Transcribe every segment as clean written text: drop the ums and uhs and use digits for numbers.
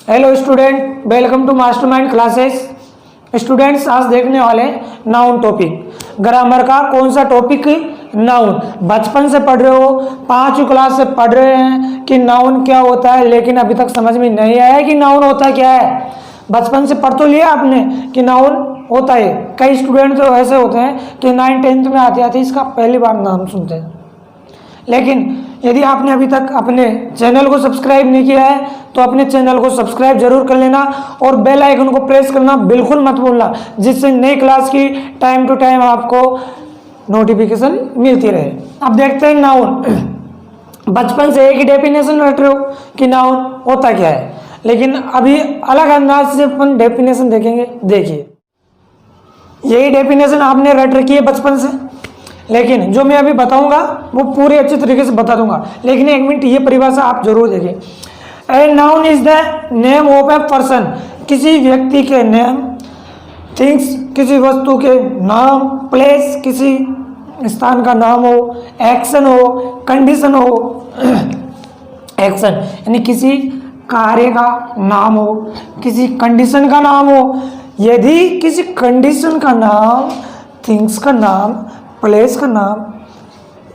Hello student, welcome to mastermind classes. Students, आज देखने वाले नाउन टॉपिक। ग्रामर का कौन सा टॉपिक? नाउन। बचपन से पढ़ रहे हो, 5वीं क्लास से पढ़ रहे हैं कि नाउन क्या होता है, लेकिन अभी तक समझ में नहीं आया कि नाउन होता क्या है। बचपन से पढ़ तो लिया आपने कि नाउन होता है। कई स्टूडेंट तो ऐसे होते हैं कि 9th-10th में आते आते इसका पहली बार नाम सुनते हैं। लेकिन यदि आपने अभी तक अपने चैनल को सब्सक्राइब नहीं किया है तो अपने चैनल को सब्सक्राइब जरूर कर लेना और बेल आइकन को प्रेस करना बिल्कुल मत भूलना, जिससे नई क्लास की टाइम टू टाइम आपको नोटिफिकेशन मिलती रहे। अब देखते हैं नाउन। बचपन से एक ही डेफिनेशन रट रहे हो कि नाउन होता क्या है, लेकिन अभी अलग अंदाज से अपन डेफिनेशन देखेंगे। देखिए, यही डेफिनेशन आपने रट रखी है बचपन से, लेकिन जो मैं अभी बताऊंगा वो पूरे अच्छे तरीके से बता दूंगा। लेकिन एक मिनट, ये परिभाषा आप जरूर देखिए। A noun is the name of a person, किसी व्यक्ति के नेम, थिंग्स किसी वस्तु के नाम, प्लेस किसी स्थान का नाम हो, एक्शन हो, कंडीशन हो एक्शन यानी किसी कार्य का नाम हो, किसी कंडीशन का नाम हो। यदि किसी कंडीशन का नाम, थिंग्स का नाम, प्लेस का नाम,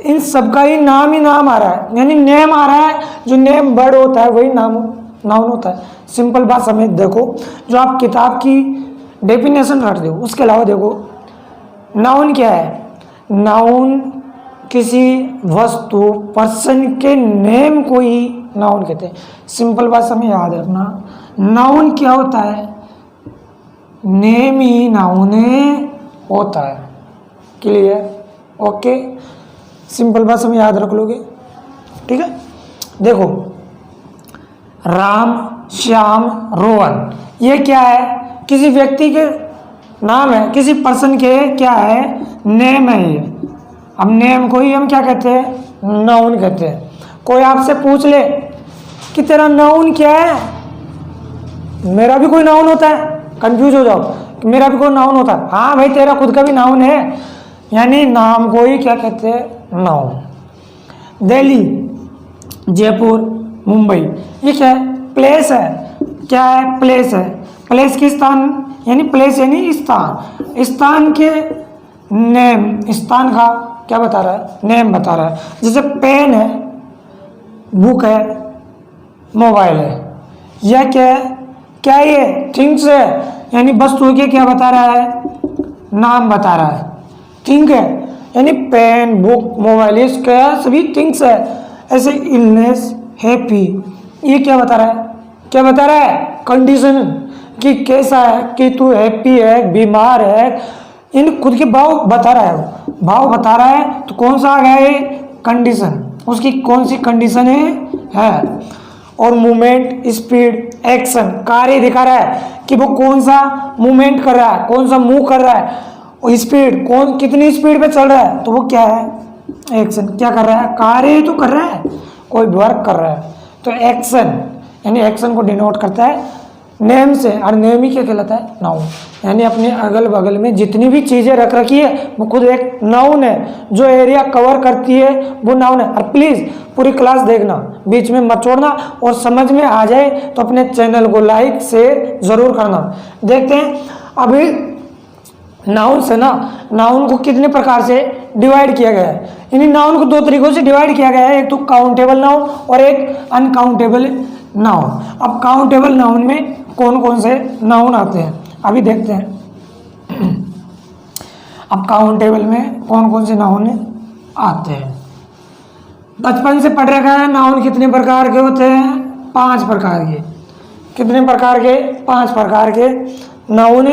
इन सब का ही नाम आ रहा है, यानी नेम आ रहा है। जो नेम वर्ड होता है वही नाउन होता है। सिंपल बात समझ देखो, जो आप किताब की डेफिनेशन रट दो उसके अलावा देखो नाउन क्या है। नाउन किसी वस्तु, पर्सन के नेम को ही नाउन कहते हैं। सिंपल बात समझ याद रखना, नाउन क्या होता है? नेम ही नाउन होता है। क्लियर? ओके, सिंपल बात समझ याद रख लोगे, ठीक है। देखो, राम, श्याम, रोहन, ये क्या है? किसी व्यक्ति के नाम है, किसी पर्सन के क्या है? नेम है ये। अब नेम को ही हम क्या कहते हैं? नाउन कहते हैं। कोई आपसे पूछ ले कि तेरा नाउन क्या है, मेरा भी कोई नाउन होता है, कंफ्यूज हो जाओ कि मेरा भी कोई नाउन होता है। हाँ भाई, तेरा खुद का भी नाउन है, यानी नाम को ही क्या कहते हैं? नाउन। दिल्ली, जयपुर, मुंबई, ये क्या है? प्लेस है। क्या है? प्लेस है। प्लेस की स्थान, यानी प्लेस यानी स्थान, स्थान के नेम, स्थान का क्या बता रहा है? नेम बता रहा है। जैसे पेन है, बुक है, मोबाइल है। यह क्या है? क्या ये? थिंग्स है, यानी वस्तु के क्या बता रहा है? नाम बता रहा है। थिंग है यानी पेन, बुक, मोबाइल, ये क्या? सभी थिंग्स है। ऐसे इलनेस, हैप्पी, ये क्या बता रहा है? क्या बता रहा है? कंडीशन, कि कैसा है, कि तू हैप्पी है, बीमार है, इन खुद के भाव बता रहा है। भाव बता रहा है तो कौन सा आ गया है? कंडीशन। उसकी कौन सी कंडीशन है। और मूवमेंट, स्पीड, एक्शन, कार्य दिखा रहा है कि वो कौन सा मूवमेंट कर रहा है, कौन सा मूव कर रहा है। और स्पीड, कौन कितनी स्पीड पे चल रहा है, तो वो क्या है? एक्शन। क्या कर रहा है? कार्य तो कर रहा है, कोई वर्क कर रहा है, तो एक्शन, यानी एक्शन को डिनोट करता है नेम से। और नेम ही क्या कहलाता है? नाउन। यानी अपने अगल बगल में जितनी भी चीज़ें रख रखी है वो खुद एक नाउन है। जो एरिया कवर करती है वो नाउन है। और प्लीज़ पूरी क्लास देखना, बीच में मत छोड़ना, और समझ में आ जाए तो अपने चैनल को लाइक शेयर ज़रूर करना। देखते हैं अभी नाउन से ना, नाउन को कितने प्रकार से डिवाइड किया गया है। यानी नाउन को 2 तरीकों से डिवाइड किया गया है, एक तो काउंटेबल नाउन और एक अनकाउंटेबल नाउन। अब काउंटेबल नाउन में कौन कौन से नाउन आते हैं अभी देखते हैं। अब काउंटेबल में कौन कौन से नाउन आते हैं? बचपन से पढ़ रखा है नाउन कितने प्रकार के होते हैं? 5 प्रकार के। कितने प्रकार के? 5 प्रकार के नाउन।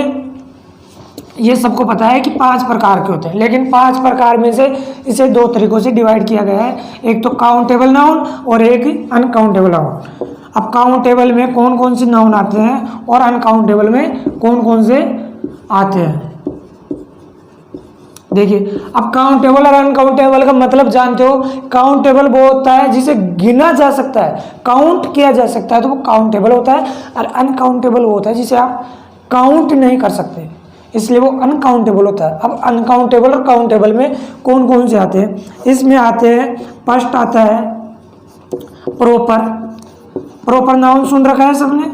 ये सबको पता है कि 5 प्रकार के होते हैं, लेकिन 5 प्रकार में से इसे 2 तरीकों से डिवाइड किया गया है, एक तो काउंटेबल नाउन और एक अनकाउंटेबल नाउन। अब काउंटेबल में कौन कौन से नाउन आते हैं और अनकाउंटेबल में कौन कौन से आते हैं, देखिए। अब काउंटेबल और अनकाउंटेबल का मतलब जानते हो? काउंटेबल वो होता है जिसे गिना जा सकता है, काउंट किया जा सकता है, तो वो काउंटेबल होता है। और अनकाउंटेबल वो होता है जिसे आप काउंट नहीं कर सकते, इसलिए वो अनकाउंटेबल होता है। अब अनकाउंटेबल और काउंटेबल में कौन कौन से आते हैं? इसमें आते हैं, फर्स्ट आता है प्रॉपर। प्रॉपर नाउन सुन रखा है सबने?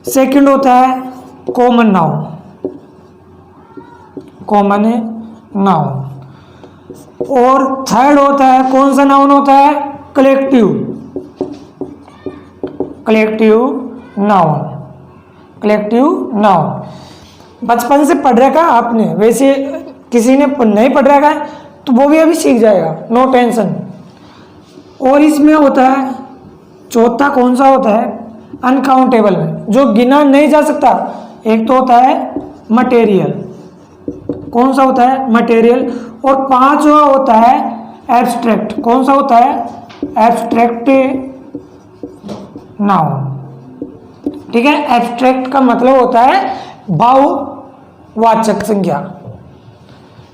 सेकंड होता है कॉमन नाउन, कॉमन नाउन। और थर्ड होता है, कौन सा नाउन होता है, collective, collective noun, collective noun. बचपन से पढ़ रखा आपने, वैसे किसी ने नहीं पढ़ रखा है तो वो भी अभी सीख जाएगा, नो टेंशन। और इसमें होता है चौथा, कौन सा होता है, अनकाउंटेबल में, जो गिना नहीं जा सकता। एक तो होता है मटेरियल, कौन सा होता है, मटेरियल। और पांचवा होता है एब्स्ट्रैक्ट, कौन सा होता है, एब्स्ट्रैक्ट नाउन। ठीक है, एब्स्ट्रैक्ट का मतलब होता है भाववाचक संज्ञा।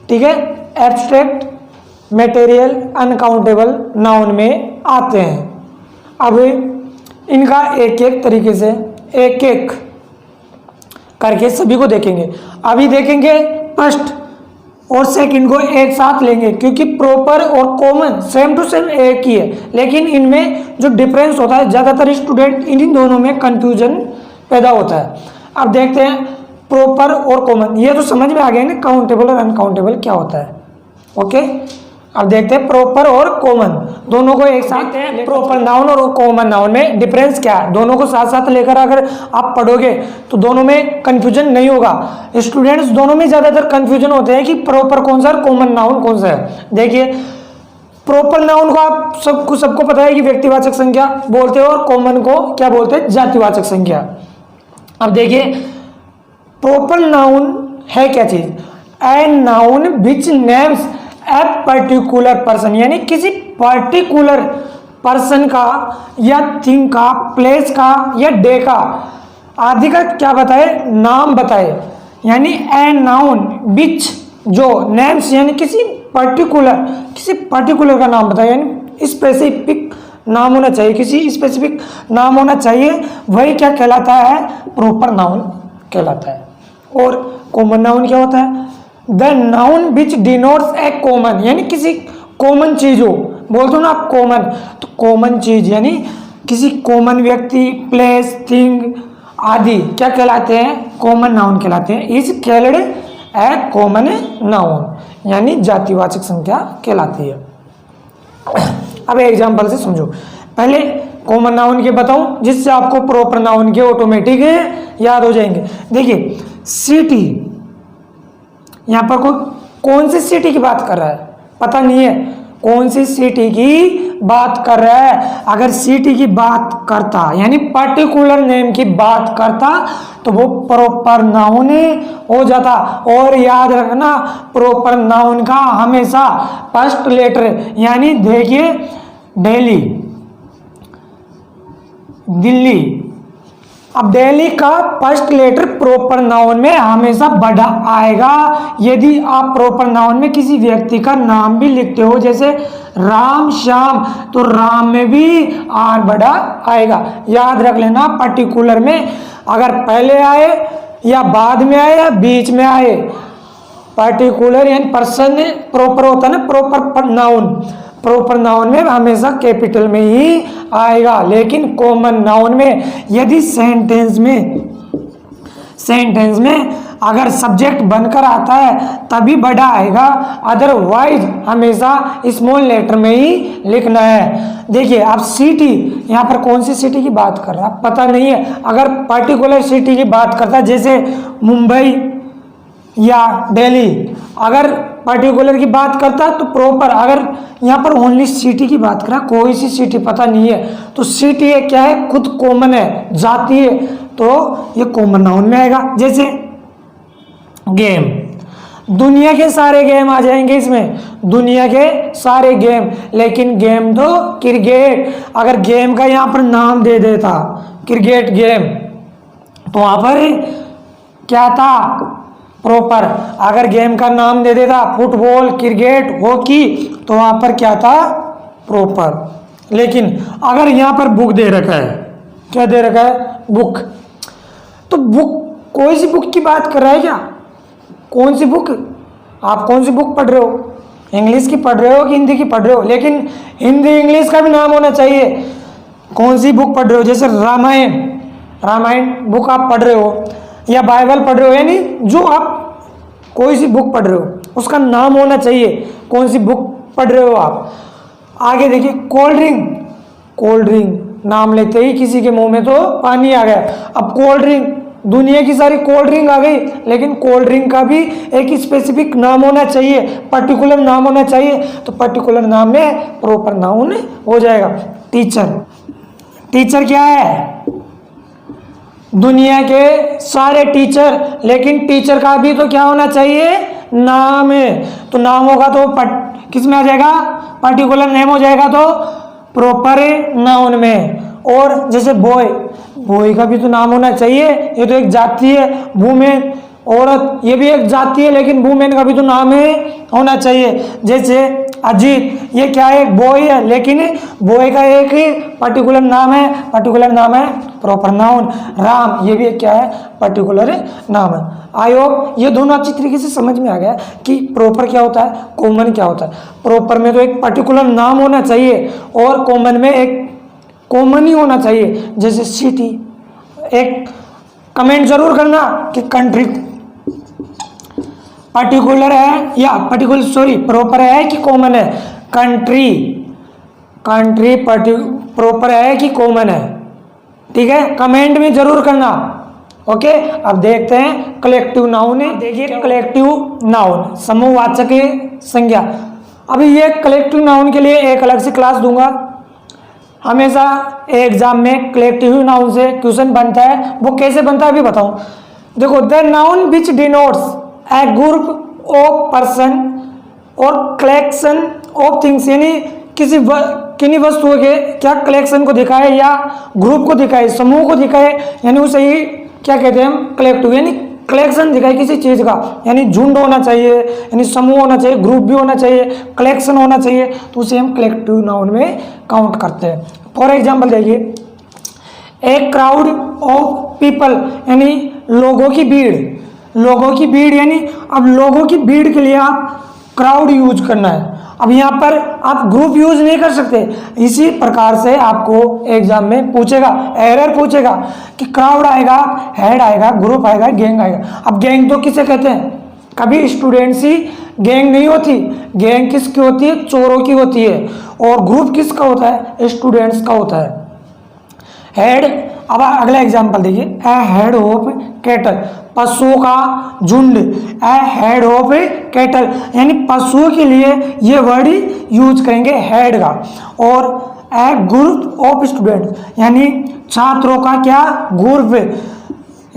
ठीक है, एब्स्ट्रैक्ट, मटेरियल, अनकाउंटेबल नाउन में आते हैं। अब इनका एक एक तरीके से एक एक करके सभी को देखेंगे। अभी देखेंगे फर्स्ट और सेकंड को एक साथ लेंगे, क्योंकि प्रॉपर और कॉमन सेम टू सेम एक ही है, लेकिन इनमें जो डिफरेंस होता है, ज़्यादातर स्टूडेंट इन दोनों में कंफ्यूजन पैदा होता है। अब देखते हैं प्रॉपर और कॉमन, ये तो समझ में आ गया ना, काउंटेबल और अनकाउंटेबल क्या होता है। ओके, अब देखते हैं प्रॉपर और कॉमन, दोनों को एक साथ। प्रॉपर नाउन और कॉमन नाउन में डिफरेंस क्या है, दोनों को साथ साथ लेकर अगर आप पढ़ोगे तो दोनों में कंफ्यूजन नहीं होगा। स्टूडेंट्स दोनों में ज़्यादातर कंफ्यूजन होते हैं कि प्रॉपर कौन सा और कॉमन नाउन कौन सा है। देखिए, प्रॉपर नाउन को आप सबको पता है कि व्यक्तिवाचक संज्ञा बोलते हैं, और कॉमन को क्या बोलते हैं, जातिवाचक संज्ञा। अब देखिए, प्रॉपर नाउन है क्या चीज, a noun which names a particular person, यानी किसी पर्टिकुलर पर्सन का या थिंग का, प्लेस का या डे का आदि का क्या बताए, नाम बताए। यानी ए नाउन विच, जो नेम्स यानी किसी पर्टिकुलर का नाम बताए, यानी स्पेसिफिक नाम होना चाहिए, किसी स्पेसिफिक नाम होना चाहिए, वही क्या कहलाता है, प्रॉपर नाउन कहलाता है। और कॉमन नाउन क्या होता है, the noun which denotes A common, यानी किसी कॉमन चीज हो, बोलते हो ना आप कॉमन, तो कॉमन चीज यानी किसी कॉमन व्यक्ति, प्लेस, थिंग आदि क्या कहलाते हैं, कॉमन नाउन कहलाते हैं। Is called a common noun, यानी जातिवाचक संख्या कहलाती है। अब एग्जाम्पल से समझो, पहले कॉमन नाउन के बताऊं, जिससे आपको प्रॉपर नाउन के ऑटोमेटिक याद हो जाएंगे। देखिए, सिटी, यहाँ पर कौन सी सिटी की बात कर रहा है, पता नहीं है कौन सी सिटी की बात कर रहा है। अगर सिटी की बात करता, यानी पर्टिकुलर नेम की बात करता, तो वो प्रॉपर नाउन हो जाता। और याद रखना, प्रॉपर नाउन का हमेशा फर्स्ट लेटर, यानी देखिए दिल्ली, दिल्ली, अब दिल्ली का फर्स्ट लेटर प्रॉपर नाउन में हमेशा बड़ा आएगा। यदि आप प्रॉपर नाउन में किसी व्यक्ति का नाम भी लिखते हो, जैसे राम श्याम, तो राम में भी आर बड़ा आएगा। याद रख लेना, पर्टिकुलर में अगर पहले आए या बाद में आए या बीच में आए, पर्टिकुलर यानी पर्सन प्रॉपर होता है ना, प्रॉपर नाउन, प्रॉपर नाउन में हमेशा कैपिटल में ही आएगा। लेकिन कॉमन नाउन में यदि सेंटेंस में अगर सब्जेक्ट बनकर आता है तभी बड़ा आएगा, अदरवाइज हमेशा स्मॉल लेटर में ही लिखना है। देखिए, आप सिटी, यहाँ पर कौन सी सिटी की बात कर रहा है पता नहीं है। अगर पर्टिकुलर सिटी की बात करता है, जैसे मुंबई या दिल्ली, अगर पर्टिकुलर की बात करता तो प्रॉपर, अगर यहाँ पर ओनली सिटी की बात करा, कोई सी सिटी पता नहीं है, तो सिटी है क्या है, खुद कॉमन है, जाती है, तो ये कॉमन नाउन में आएगा। जैसे गेम, दुनिया के सारे गेम आ जाएंगे इसमें, दुनिया के सारे गेम, लेकिन गेम तो क्रिकेट, अगर गेम का यहाँ पर नाम दे देता क्रिकेट गेम, तो वहाँ पर क्या था, प्रॉपर। अगर गेम का नाम दे देता फुटबॉल, क्रिकेट, हॉकी, तो वहाँ पर क्या था, प्रॉपर। लेकिन अगर यहाँ पर बुक दे रखा है, क्या दे रखा है, बुक, तो बुक कोई सी बुक की बात कर रहा है क्या, कौन सी बुक, आप कौन सी बुक पढ़ रहे हो, इंग्लिश की पढ़ रहे हो कि हिंदी की पढ़ रहे हो, लेकिन हिंदी इंग्लिश का भी नाम होना चाहिए। कौन सी बुक पढ़ रहे हो, जैसे रामायण, रामायण बुक आप पढ़ रहे हो या बाइबल पढ़ रहे हो, यानी जो आप कोई सी बुक पढ़ रहे हो उसका नाम होना चाहिए, कौन सी बुक पढ़ रहे हो आप। आगे देखिए कोल्ड ड्रिंक, कोल्ड ड्रिंक नाम लेते ही किसी के मुंह में तो पानी आ गया। अब कोल्ड ड्रिंक, दुनिया की सारी कोल्ड ड्रिंक आ गई, लेकिन कोल्ड ड्रिंक का भी एक स्पेसिफिक नाम होना चाहिए, पर्टिकुलर नाम होना चाहिए। तो पर्टिकुलर नाम में प्रॉपर नाउन हो जाएगा। टीचर, टीचर क्या है, दुनिया के सारे टीचर, लेकिन टीचर का भी तो क्या होना चाहिए, नाम है। तो नाम होगा तो किस में आ जाएगा, पर्टिकुलर नेम हो जाएगा तो प्रॉपर नाउन में। और जैसे बॉय, बॉय का भी तो नाम होना चाहिए, ये तो एक जाति है। वुमेन, औरत, ये भी एक जाति है, लेकिन वुमेन का भी तो नाम है होना चाहिए। जैसे अजीत, ये क्या है, बॉय है, लेकिन बॉय का एक पर्टिकुलर नाम है, पर्टिकुलर नाम है प्रॉपर नाउन। राम, ये भी एक क्या है, पर्टिकुलर नाम है। आई होप ये दोनों अच्छी तरीके से समझ में आ गया कि प्रॉपर क्या होता है, कॉमन क्या होता है। प्रॉपर में तो एक पर्टिकुलर नाम होना चाहिए और कॉमन में एक कॉमन ही होना चाहिए। जैसे सिटी, एक कमेंट जरूर करना कि कंट्री पर्टिकुलर है या प्रॉपर है कि कॉमन है। कंट्री, कंट्री प्रॉपर है कि कॉमन है, ठीक है, कमेंट में जरूर करना। ओके, अब देखते हैं कलेक्टिव नाउन। देखिए कलेक्टिव नाउन, समूहवाचक संज्ञा। अभी ये कलेक्टिव नाउन के लिए एक अलग से क्लास दूंगा। हमेशा एग्जाम में कलेक्टिव नाउन से क्वेश्चन बनता है, वो कैसे बनता है अभी बताऊं। देखो, the noun which denotes A group of person और कलेक्शन ऑफ थिंग्स, यानी किन्हीं वस्तुओं के क्या कलेक्शन को दिखाए या ग्रुप को दिखाए, समूह को दिखाए, यानी उसे ही क्या कहते हैं हम, कलेक्टिव, यानी कलेक्शन दिखाए किसी चीज का, यानी झुंड होना चाहिए, यानी समूह होना चाहिए, ग्रुप भी होना चाहिए, कलेक्शन होना चाहिए, तो उसे हम कलेक्टिव नाउन में काउंट करते हैं। फॉर एग्जाम्पल देखिए, एक क्राउड ऑफ पीपल, यानी लोगों की भीड़, लोगों की भीड़, यानी अब लोगों की भीड़ के लिए आप क्राउड यूज करना है। अब यहाँ पर आप ग्रुप यूज नहीं कर सकते। इसी प्रकार से आपको एग्जाम में पूछेगा, एरर पूछेगा कि क्राउड आएगा, हेड आएगा, ग्रुप आएगा, गैंग आएगा। अब गैंग तो किसे कहते हैं, कभी स्टूडेंट्स ही गैंग नहीं होती। गैंग किसकी होती है, चोरों की होती है। और ग्रुप किसका होता है, स्टूडेंट्स का होता है। हेड, अब अगला एग्जाम्पल देखिए, ए हेड ऑफ कैटल, पशुओं का झुंड, ए हेड ऑफ कैटल, यानी पशुओं के लिए ये वर्ड यूज करेंगे हेड का। और ए ग्रुप ऑफ स्टूडेंट, यानी छात्रों का क्या ग्रुप,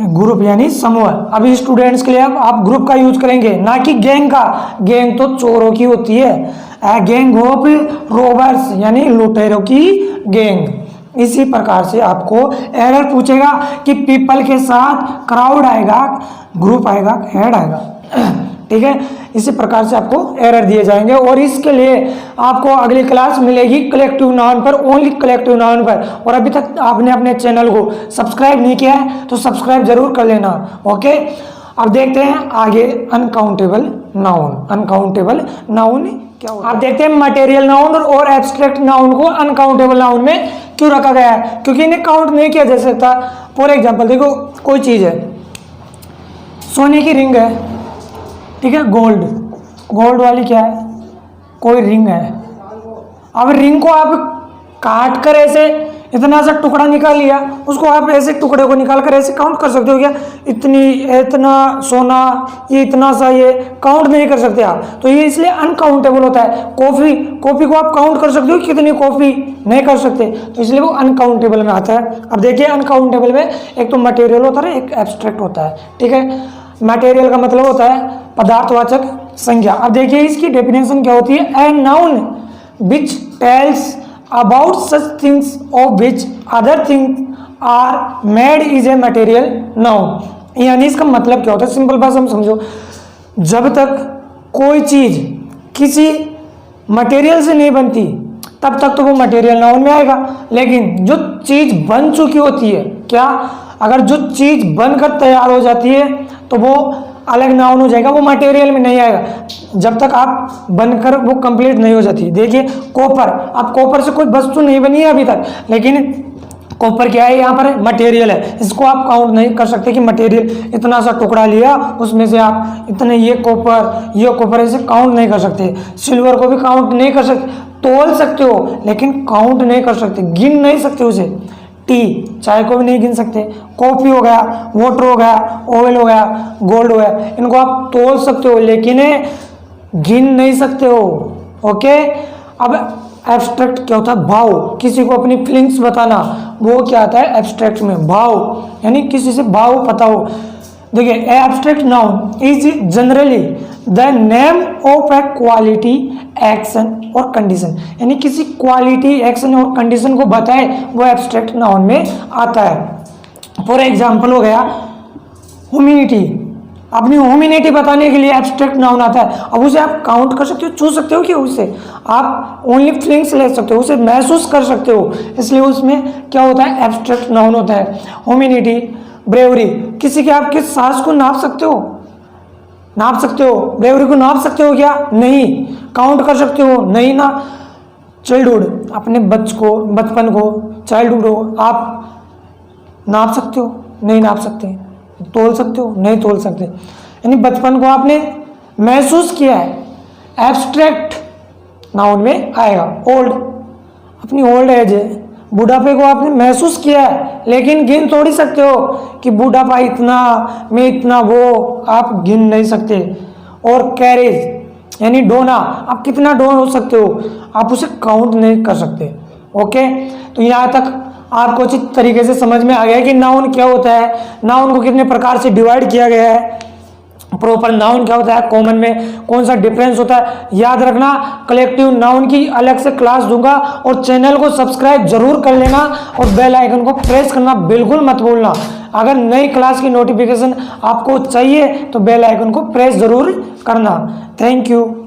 ग्रुप यानी समूह। अभी स्टूडेंट्स के लिए आप ग्रुप का यूज करेंगे, ना कि गैंग का। गैंग तो चोरों की होती है। ए गैंग ऑफ रोबर्स, यानी लुटेरों की गैंग। इसी प्रकार से आपको एरर पूछेगा कि पीपल के साथ क्राउड आएगा, ग्रुप आएगा, हेड आएगा, ठीक है। इसी प्रकार से आपको एरर दिए जाएंगे और इसके लिए आपको अगली क्लास मिलेगी कलेक्टिव नाउन पर, ओनली कलेक्टिव नाउन पर। और अभी तक आपने अपने चैनल को सब्सक्राइब नहीं किया है तो सब्सक्राइब जरूर कर लेना। ओके, अब देखते हैं आगे अनकाउंटेबल नाउन। अनकाउंटेबल नाउन क्या होता है? आप देखते हैं मटेरियल नाउन और एब्स्ट्रैक्ट नाउन को अनकाउंटेबल नाउन में क्यों रखा गया है, क्योंकि इन्हें काउंट नहीं किया जा सकता। फॉर एग्जाम्पल देखो, कोई चीज है, सोने की रिंग है, ठीक है, गोल्ड, गोल्ड वाली क्या है, कोई रिंग है। अब रिंग को आप काट कर ऐसे इतना सा टुकड़ा निकाल लिया, उसको आप ऐसे टुकड़े को निकाल कर ऐसे काउंट कर सकते हो क्या, इतना सोना, ये इतना सा, ये काउंट नहीं कर सकते आप। तो ये इसलिए अनकाउंटेबल होता है। कॉफी, कॉफी को आप काउंट कर सकते हो कितनी कॉफी, नहीं कर सकते, तो इसलिए वो अनकाउंटेबल में आता है। अब देखिए अनकाउंटेबल में एक तो मटेरियल होता है, एक एब्स्ट्रैक्ट होता है, ठीक है। मटेरियल का मतलब होता है पदार्थवाचक संज्ञा। अब देखिए इसकी डेफिनेशन क्या होती है, a noun which tells about such things of which other things are made is a material noun। यानी इसका मतलब क्या होता है, सिंपल बात हम समझो, जब तक कोई चीज किसी मटेरियल से नहीं बनती तब तक तो वो मटेरियल नाउन में आएगा। लेकिन जो चीज बन चुकी होती है, क्या, अगर जो चीज बनकर तैयार हो जाती है तो वो अलग नाउन हो जाएगा, वो मटेरियल में नहीं आएगा जब तक आप बनकर वो कंप्लीट नहीं हो जाती। देखिए कॉपर, अब कॉपर से कोई वस्तु नहीं बनी है अभी तक, लेकिन कॉपर क्या है यहाँ पर, मटेरियल है, इसको आप काउंट नहीं कर सकते कि मटेरियल इतना सा टुकड़ा लिया उसमें से आप इतने ये कॉपर ऐसे काउंट नहीं कर सकते। सिल्वर को भी काउंट नहीं कर सकते, तोल सकते हो लेकिन काउंट नहीं कर सकते, गिन नहीं सकते उसे। टी, चाय को भी नहीं गिन सकते। कॉफी हो गया, वाटर हो गया, ऑयल हो गया, गोल्ड हो गया, इनको आप तोल सकते हो लेकिन गिन नहीं सकते हो। ओके, अब एब्स्ट्रैक्ट क्या होता है, भाव, किसी को अपनी फीलिंग्स बताना, वो क्या आता है एब्स्ट्रैक्ट में, भाव, यानी किसी से भाव पता हो। देखिए, abstract noun is generally the name of A quality, action और कंडीशन, यानी किसी क्वालिटी, एक्शन और कंडीशन को बताए वो एब्स्ट्रैक्ट नाउन में आता है। फॉर एग्जाम्पल हो गया ह्यूमैनिटी, अपनी ह्यूमैनिटी बताने के लिए एब्स्ट्रैक्ट नाउन आता है। अब उसे आप काउंट कर सकते हो, छू सकते हो, कि उसे आप ओनली फीलिंग्स ले सकते हो, उसे महसूस कर सकते हो, इसलिए उसमें क्या होता है एब्स्ट्रैक्ट नाउन होता है। ह्यूमैनिटी, ब्रेवरी, किसी के आपके साहस को नाप सकते हो, नाप सकते हो, ब्रेवरी को नाप सकते हो क्या, नहीं। काउंट कर सकते हो, नहीं ना। चाइल्डहुड, अपने बचपन को, चाइल्डहुड हो, आप नाप सकते हो, नहीं नाप सकते। तोल सकते हो, नहीं तोल सकते, यानी बचपन को आपने महसूस किया है, एब्स्ट्रैक्ट नाउन में आएगा। ओल्ड, अपनी ओल्ड एज है, बुढ़ापे को आपने महसूस किया है लेकिन गिन थोड़ी सकते हो कि बुढ़ापा इतना, मैं इतना, वो आप गिन नहीं सकते। और कैरेज यानी ढोना, आप कितना ढो हो सकते हो, आप उसे काउंट नहीं कर सकते। ओके, तो यहाँ तक आपको अच्छी तरीके से समझ में आ गया कि नाउन क्या होता है, नाउन को कितने प्रकार से डिवाइड किया गया है, प्रॉपर नाउन क्या होता है, कॉमन में कौन सा डिफरेंस होता है। याद रखना, कलेक्टिव नाउन की अलग से क्लास दूंगा, और चैनल को सब्सक्राइब जरूर कर लेना और बेल आइकन को प्रेस करना बिल्कुल मत भूलना। अगर नई क्लास की नोटिफिकेशन आपको चाहिए तो बेल आइकन को प्रेस जरूर करना। Thank you.